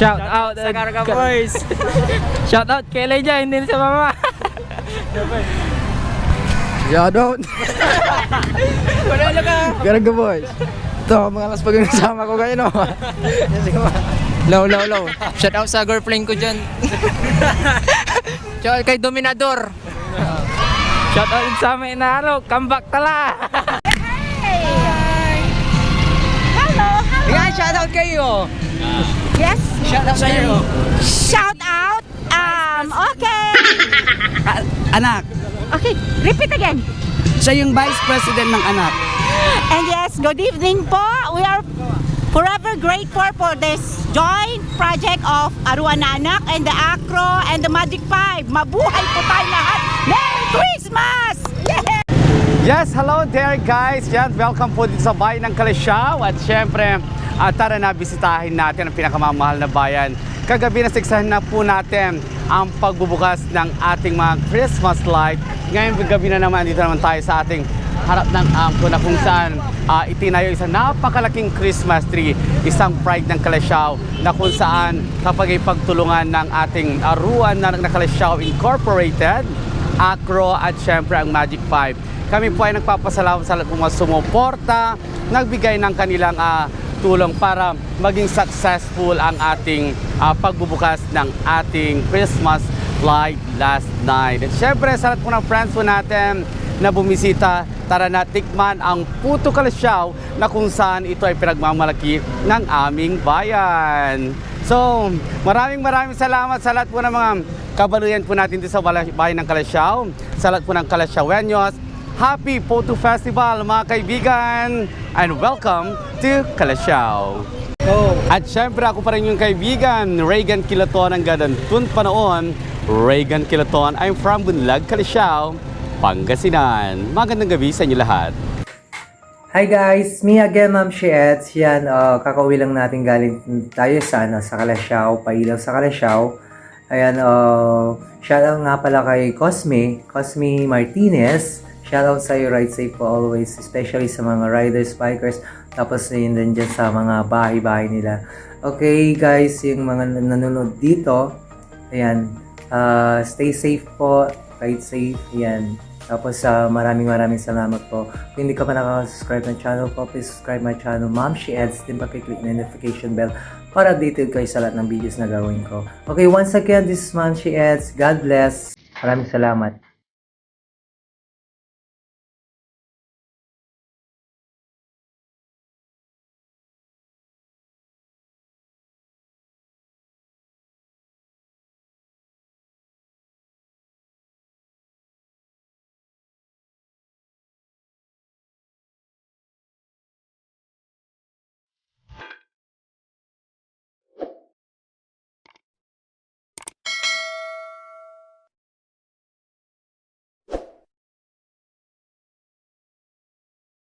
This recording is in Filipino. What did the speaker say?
Shout out sa Karga Boys. Shout out kay Leja, hindi sa mama. Shout out. Wala lang ka. Karga Boys. Ito, mga alas pag nasama ko kayo, no? Low. Shout out sa girlfriend ko dyan. Shout out kay Dominador. Shout out sa amin na comeback tala. Hello. Yeah, shout out kayo. Yes. Shout out sa iyo. Shout out. Okay. Anak, Okay, repeat again. siya yung Vice President ng anak. And yes, good evening po. We are forever grateful for this joint project of Aruana Anak and the Acro and the Magic 5. Mabuhay po tayo lahat. Merry Christmas! Yeah! Yes, hello there guys. Yan, welcome po dito sa bayan ng Calasiao. At syempre, tara na bisitahin natin ang pinakamamahal na bayan. Kagabi nasiksahan na po natin ang pagbubukas ng ating mga Christmas light. Ngayon gabi na naman, dito naman tayo sa ating harap ng AMCO na kung saan itinayo isang napakalaking Christmas tree, isang pride ng Calasiao na kung saan kapag ipagtulungan ng ating Aruana Anak na Calasiao Incorporated, Acro at syempre ang Magic 5. Kami po ay nagpapasalamat sa lahat ng mga sumuporta, nagbigay ng kanilang tulong para maging successful ang ating pagbubukas ng ating Christmas light last night. At syempre sa lahat po ng friends po natin na bumisita, tara na tikman ang Puto Calasiao na kung saan ito ay pinagmamalaki ng aming bayan. So, maraming salamat sa lahat po ng mga kabaluyan po natin dito sa bayan ng Calasiao, sa lahat po ng Calasiaoeños. Happy Photo Festival mga kaibigan and welcome to Calasiao. At syempre ako pa rin yung kaibigan, Reagan Kilaton ang gadantun panoon. Reagan Kilaton, I'm from Bunlag, Calasiao, Pangasinan. Magandang gabi sa inyo lahat. Hi guys, me again Ma'am Shiets. Yan, kakauwi lang natin galing tayo sa Calasiao, pailaw sa Calasiao. Ayan, shoutout nga pala kay Cosme Martinez. Shoutout sa iyo, ride safe po always, especially sa mga riders, bikers, tapos yun din dyan sa mga bahay-bahay nila. Okay guys, yung mga nanonood dito, ayan, stay safe po, ride safe, ayan. Tapos maraming salamat po. Kung hindi ka pa nakaka-subscribe ng channel po, please subscribe my channel, Ma'am Shiets, din pakiclick na notification bell para updated kayo sa lahat ng videos na gawin ko. Okay, once again, this is Ma'am Shiets. God bless. Maraming salamat.